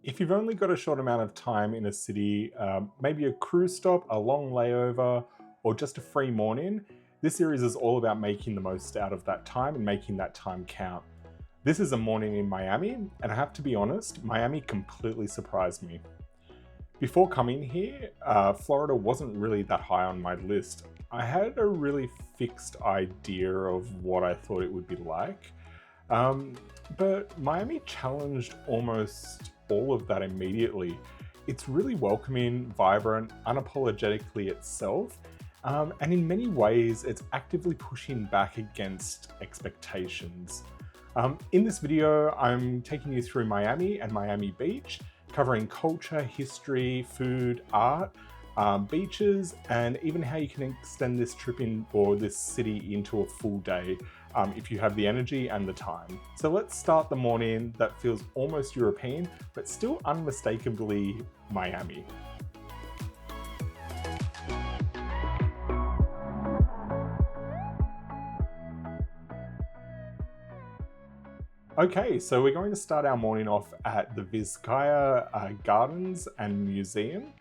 If you've only got a short amount of time in a city, maybe a cruise stop, a long layover, or just a free morning, this series is all about making the most out of that time and making that time count. This is a morning in Miami, and I have to be honest, Miami completely surprised me. Before coming here, Florida wasn't really that high on my list. I had a really fixed idea of what I thought it would be like. Um, but Miami challenged almost all of that immediately. It's really welcoming, vibrant, unapologetically itself, and in many ways, it's actively pushing back against expectations. In this video, I'm taking you through Miami and Miami Beach, covering culture, history, food, art, beaches, and even how you can extend this trip in or this city into a full day if you have the energy and the time. So let's start the morning that feels almost European, but still unmistakably Miami. Okay, so we're going to start our morning off at the Vizcaya Gardens and Museum.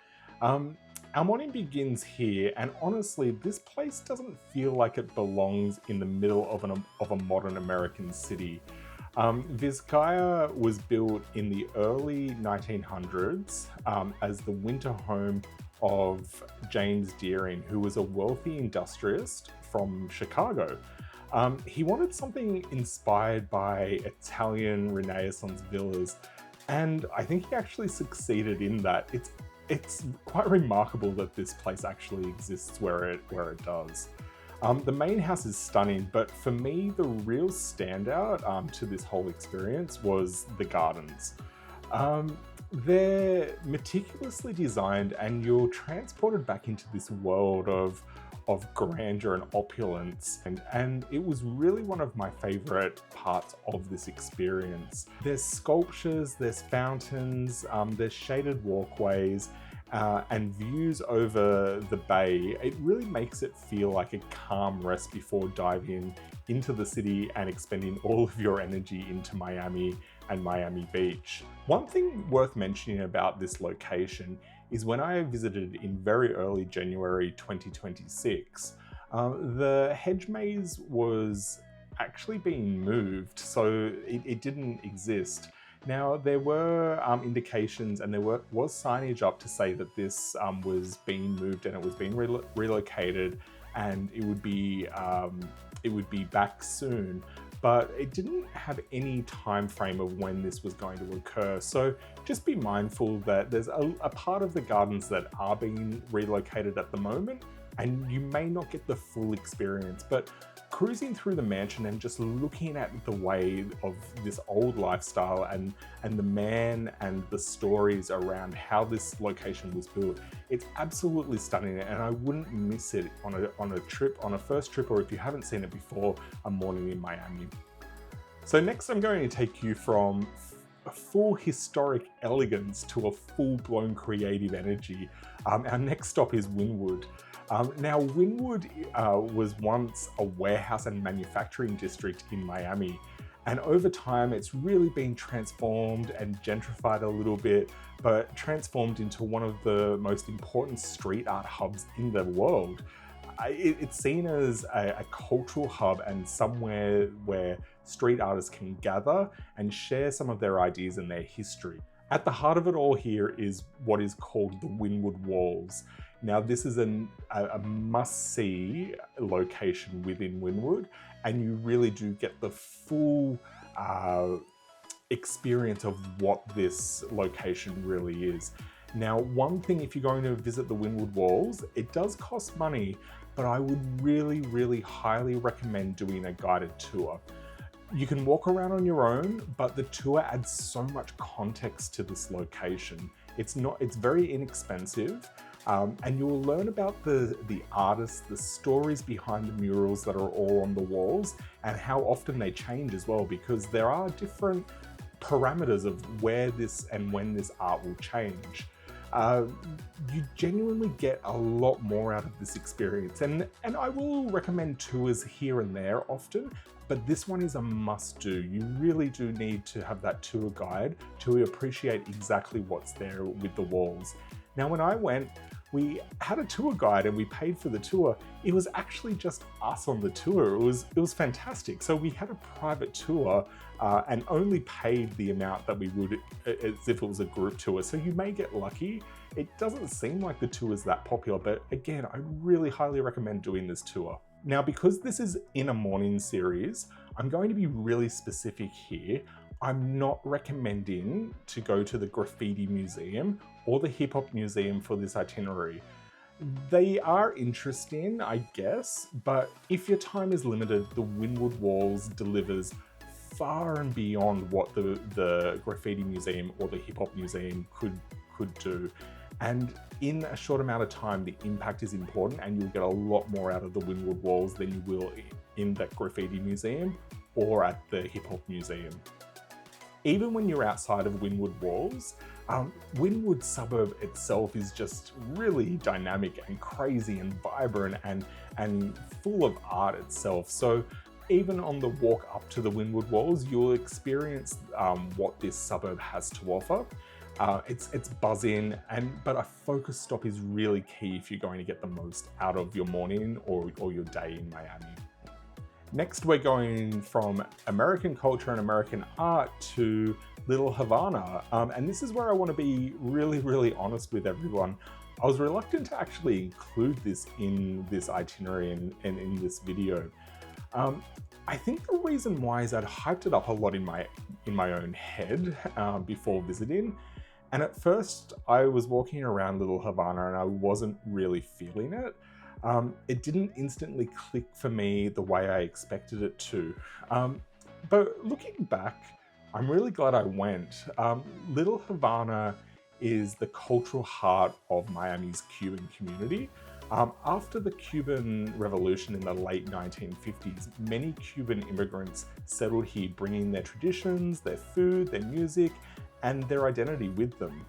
Our morning begins here, and honestly, this place doesn't feel like it belongs in the middle of a modern American city. Vizcaya was built in the early 1900s as the winter home of James Deering, who was a wealthy industrialist from Chicago. He wanted something inspired by Italian Renaissance villas, and I think he actually succeeded in that. It's quite remarkable that this place actually exists where it does. The main house is stunning, but for me, the real standout to this whole experience was the gardens. They're meticulously designed, and you're transported back into this world of grandeur and opulence, and it was really one of my favorite parts of this experience. There's sculptures, there's fountains, there's shaded walkways, and views over the bay. It really makes it feel like a calm rest before diving into the city and expending all of your energy into Miami and Miami Beach. One thing worth mentioning about this location is when I visited in very early January 2026, the hedge maze was actually being moved, so it didn't exist. Now, there were indications and there was signage up to say that this was being moved and it was being relocated, and it would be back soon, but it didn't have any time frame of when this was going to occur. So just be mindful that there's a part of the gardens that are being relocated at the moment, and you may not get the full experience, but cruising through the mansion and just looking at the way of this old lifestyle and the man and the stories around how this location was built, it's absolutely stunning, and I wouldn't miss it on a first trip, or if you haven't seen it before, a morning in Miami. So next I'm going to take you from a full historic elegance to a full-blown creative energy. Our next stop is Wynwood. Now, Wynwood was once a warehouse and manufacturing district in Miami, and over time it's really been transformed and gentrified a little bit, but transformed into one of the most important street art hubs in the world. It's seen as a cultural hub and somewhere where street artists can gather and share some of their ideas and their history. At the heart of it all here is what is called the Wynwood Walls. Now, this is a must-see location within Wynwood, and you really do get the full experience of what this location really is. Now, one thing, if you're going to visit the Wynwood Walls, it does cost money, but I would really, really highly recommend doing a guided tour. You can walk around on your own, but the tour adds so much context to this location. It's very inexpensive, and you'll learn about the artists, the stories behind the murals that are all on the walls, and how often they change as well, because there are different parameters of where this and when this art will change. You genuinely get a lot more out of this experience, and I will recommend tours here and there often, but this one is a must-do. You really do need to have that tour guide to appreciate exactly what's there with the walls. Now, when I went, we had a tour guide and we paid for the tour. It was actually just us on the tour. It was fantastic. So we had a private tour and only paid the amount that we would as if it was a group tour. So you may get lucky. It doesn't seem like the tour is that popular, but again, I really highly recommend doing this tour. Now, because this is in a morning series, I'm going to be really specific here. I'm not recommending to go to the Graffiti Museum or the Hip Hop Museum for this itinerary. They are interesting, I guess, but if your time is limited, the Wynwood Walls delivers far and beyond what the Graffiti Museum or the Hip Hop Museum could do. And in a short amount of time, the impact is important and you'll get a lot more out of the Wynwood Walls than you will in that Graffiti Museum or at the Hip Hop Museum. Even when you're outside of Wynwood Walls, Wynwood suburb itself is just really dynamic and crazy and vibrant and full of art itself. So even on the walk up to the Wynwood Walls, you'll experience what this suburb has to offer. It's buzzing, but a focus stop is really key if you're going to get the most out of your morning or your day in Miami. Next, we're going from American culture and American art to Little Havana. And this is where I want to be really, really honest with everyone. I was reluctant to actually include this in this itinerary and in this video. I think the reason why is I'd hyped it up a lot in my own head before visiting. And at first I was walking around Little Havana and I wasn't really feeling it. It didn't instantly click for me the way I expected it to. But looking back, I'm really glad I went. Little Havana is the cultural heart of Miami's Cuban community. After the Cuban Revolution in the late 1950s, many Cuban immigrants settled here, bringing their traditions, their food, their music, and their identity with them.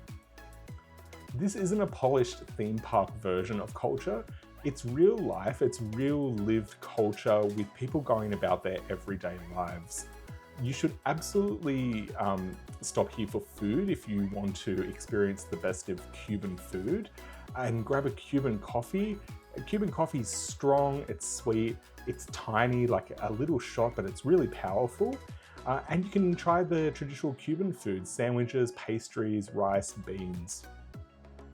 This isn't a polished theme park version of culture. It's real life, it's real lived culture with people going about their everyday lives. You should absolutely stop here for food if you want to experience the best of Cuban food and grab a Cuban coffee. Cuban coffee is strong, it's sweet, it's tiny, like a little shot, but it's really powerful. And you can try the traditional Cuban foods, sandwiches, pastries, rice, beans.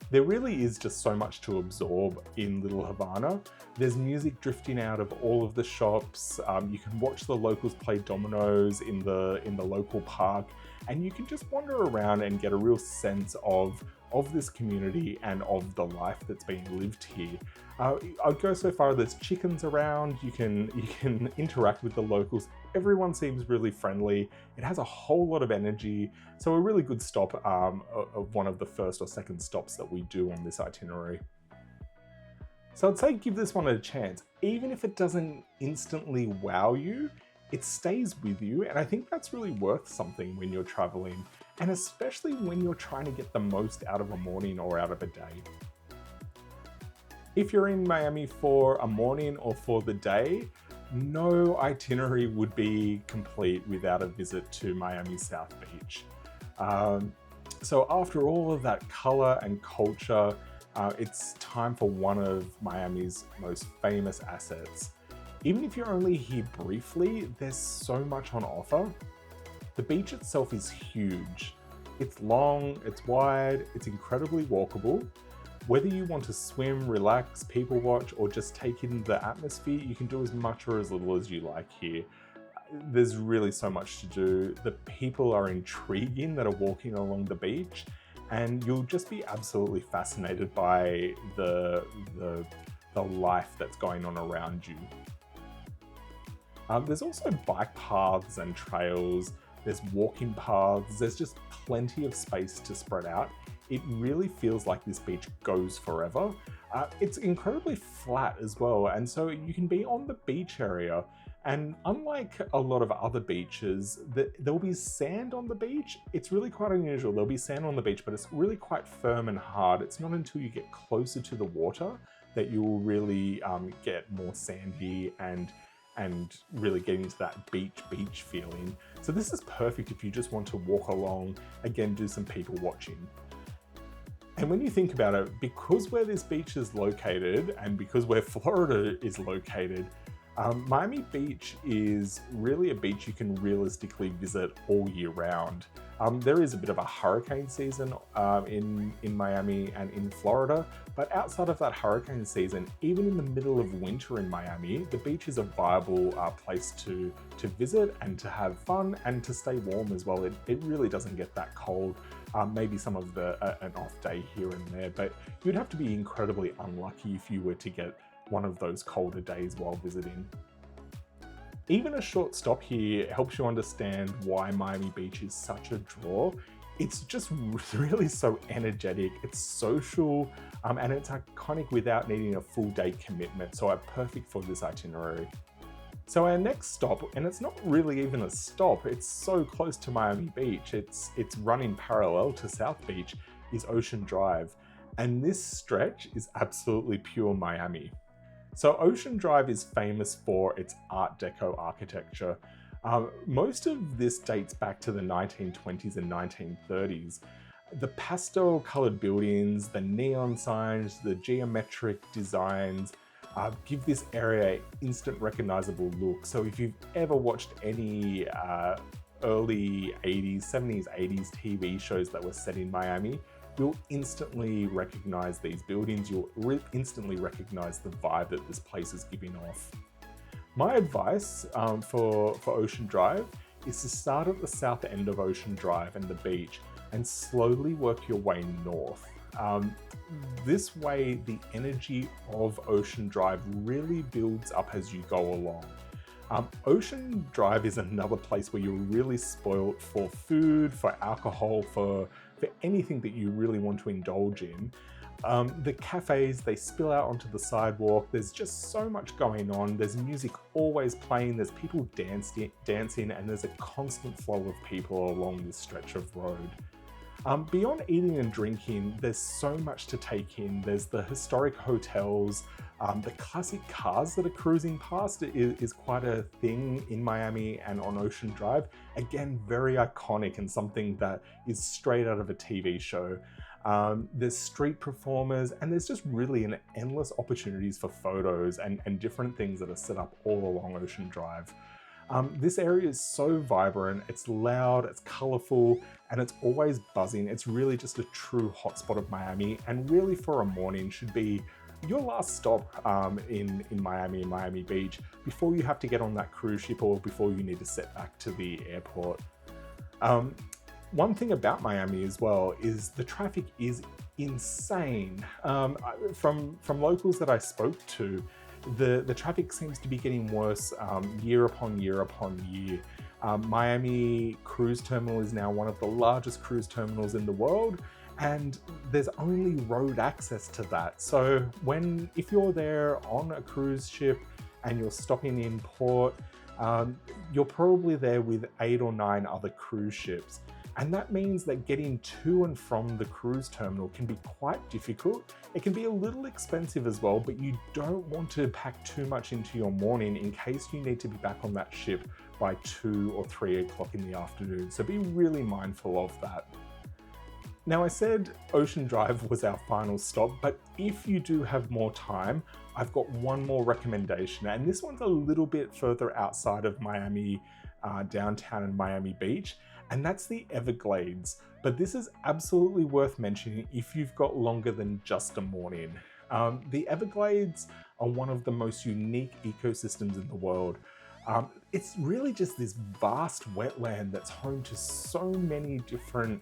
There really is just so much to absorb in Little Havana. There's music drifting out of all of the shops. You can watch the locals play dominoes in the local park, and you can just wander around and get a real sense of this community and of the life that's being lived here. I'd go so far, there's chickens around, you can interact with the locals. Everyone seems really friendly. It has a whole lot of energy. So a really good stop of one of the first or second stops that we do on this itinerary. So I'd say give this one a chance. Even if it doesn't instantly wow you, it stays with you. And I think that's really worth something when you're traveling, and especially when you're trying to get the most out of a morning or out of a day. If you're in Miami for a morning or for the day, no itinerary would be complete without a visit to Miami South Beach. So after all of that color and culture, it's time for one of Miami's most famous assets. Even if you're only here briefly, there's so much on offer. The beach itself is huge. It's long, it's wide, it's incredibly walkable. Whether you want to swim, relax, people watch, or just take in the atmosphere, you can do as much or as little as you like here. There's really so much to do. The people are intriguing that are walking along the beach, and you'll just be absolutely fascinated by the life that's going on around you. There's also bike paths and trails, there's walking paths, there's just plenty of space to spread out. It really feels like this beach goes forever. It's incredibly flat as well, and so you can be on the beach area. And unlike a lot of other beaches, there'll be sand on the beach. It's really quite unusual. There'll be sand on the beach, but it's really quite firm and hard. It's not until you get closer to the water that you'll really get more sandy and and really getting into that beach feeling. So this is perfect if you just want to walk along, again, do some people watching. And when you think about it, because where this beach is located and because where Florida is located, Miami Beach is really a beach you can realistically visit all year round. There is a bit of a hurricane season in Miami and in Florida, but outside of that hurricane season, even in the middle of winter in Miami, the beach is a viable place to visit and to have fun and to stay warm as well. It really doesn't get that cold. Maybe some of an off day here and there, but you'd have to be incredibly unlucky if you were to get one of those colder days while visiting. Even a short stop here helps you understand why Miami Beach is such a draw. It's just really so energetic, it's social, and it's iconic without needing a full day commitment, so perfect for this itinerary. So our next stop, and it's not really even a stop, it's so close to Miami Beach, it's running parallel to South Beach, is Ocean Drive. And this stretch is absolutely pure Miami. So Ocean Drive is famous for its Art Deco architecture. Most of this dates back to the 1920s and 1930s. The pastel colored buildings, the neon signs, the geometric designs, give this area an instant recognizable look. So if you've ever watched any early 80s, 70s, 80s TV shows that were set in Miami, you'll instantly recognize these buildings, you'll instantly recognize the vibe that this place is giving off. My advice for Ocean Drive is to start at the south end of Ocean Drive and the beach and slowly work your way north. This way, the energy of Ocean Drive really builds up as you go along. Ocean Drive is another place where you're really spoiled for food, for alcohol, for anything that you really want to indulge in. The cafes, they spill out onto the sidewalk. There's just so much going on. There's music always playing. There's people dancing, and there's a constant flow of people along this stretch of road. Beyond eating and drinking, there's so much to take in. There's the historic hotels, the classic cars that are cruising past is quite a thing in Miami and on Ocean Drive. Again, very iconic and something that is straight out of a TV show. There's street performers, and there's just really an endless opportunities for photos and different things that are set up all along Ocean Drive. This area is so vibrant, it's loud, it's colorful, and it's always buzzing. It's really just a true hotspot of Miami, and really for a morning should be your last stop in Miami and Miami Beach before you have to get on that cruise ship or before you need to set back to the airport. One thing about Miami as well is the traffic is insane. From locals that I spoke to, the traffic seems to be getting worse year upon year upon year. Miami Cruise Terminal is now one of the largest cruise terminals in the world, and there's only road access to that. So if you're there on a cruise ship and you're stopping in port, you're probably there with 8 or 9 other cruise ships. And that means that getting to and from the cruise terminal can be quite difficult. It can be a little expensive as well, but you don't want to pack too much into your morning in case you need to be back on that ship by 2 or 3 o'clock in the afternoon. So be really mindful of that. Now, I said Ocean Drive was our final stop, but if you do have more time, I've got one more recommendation, and this one's a little bit further outside of Miami downtown and Miami Beach, and that's the Everglades. But this is absolutely worth mentioning if you've got longer than just a morning. The Everglades are one of the most unique ecosystems in the world. It's really just this vast wetland that's home to so many different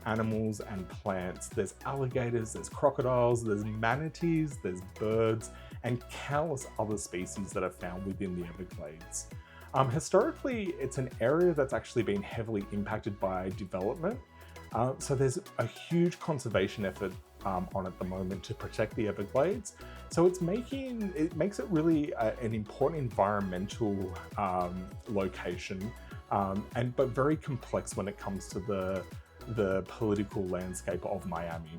animals and plants. There's alligators, there's crocodiles, there's manatees, there's birds, and countless other species that are found within the Everglades. Historically, it's an area that's actually been heavily impacted by development. So there's a huge conservation effort on at the moment to protect the Everglades. So it makes it really an important environmental location, but very complex when it comes to the political landscape of Miami.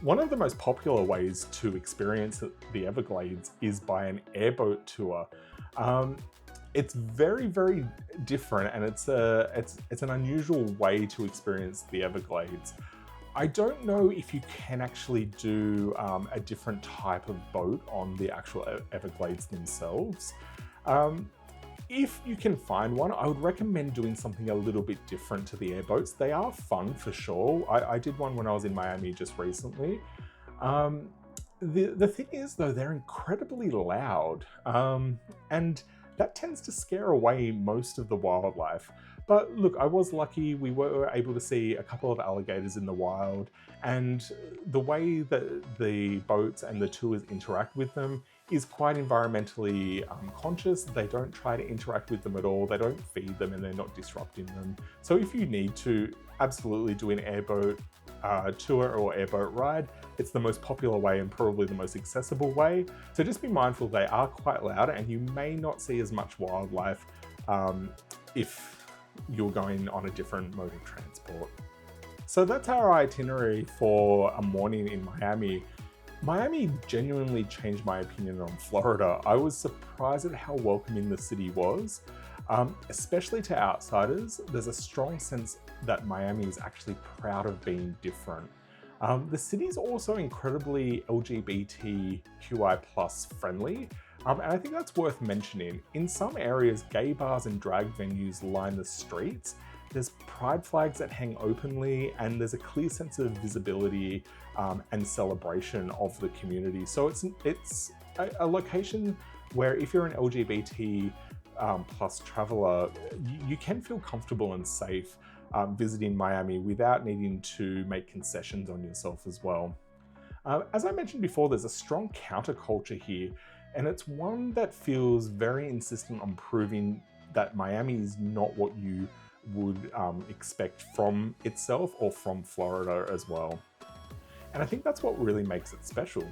One of the most popular ways to experience the Everglades is by an airboat tour. Um, it's very, very different, and it's an unusual way to experience the Everglades. I don't know if you can actually do a different type of boat on the actual Everglades themselves. Um, if you can find one, I would recommend doing something a little bit different to the airboats. They are fun for sure. I did one when I was in Miami just recently. Um, the thing is, though, they're incredibly loud, and that tends to scare away most of the wildlife. But look, I was lucky. We were able to see a couple of alligators in the wild, and the way that the boats and the tours interact with them is quite environmentally conscious. They don't try to interact with them at all. They don't feed them, and they're not disrupting them. So if you need to, absolutely do an airboat tour or airboat ride. It's the most popular way and probably the most accessible way. So just be mindful they are quite loud, and you may not see as much wildlife if you're going on a different mode of transport. So that's our itinerary for a morning in Miami. Miami genuinely changed my opinion on Florida. I was surprised at how welcoming the city was. Especially to outsiders, there's a strong sense that Miami is actually proud of being different. The city's also incredibly LGBTQI plus friendly, and I think that's worth mentioning. In some areas, gay bars and drag venues line the streets. There's pride flags that hang openly, and there's a clear sense of visibility and celebration of the community. So it's a location where if you're an LGBT plus traveler, you can feel comfortable and safe visiting Miami without needing to make concessions on yourself as well. As I mentioned before, there's a strong counterculture here, and it's one that feels very insistent on proving that Miami is not what you would expect from itself or from Florida as well. And I think that's what really makes it special.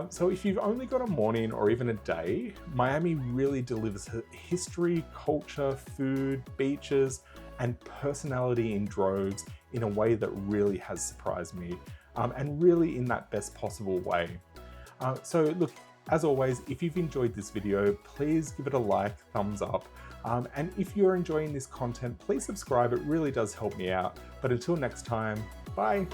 So if you've only got a morning or even a day, Miami really delivers history, culture, food, beaches, and personality in droves in a way that really has surprised me, and really in that best possible way. So look, as always, if you've enjoyed this video, please give it a like, thumbs up. And if you're enjoying this content, please subscribe. It really does help me out. But until next time, bye.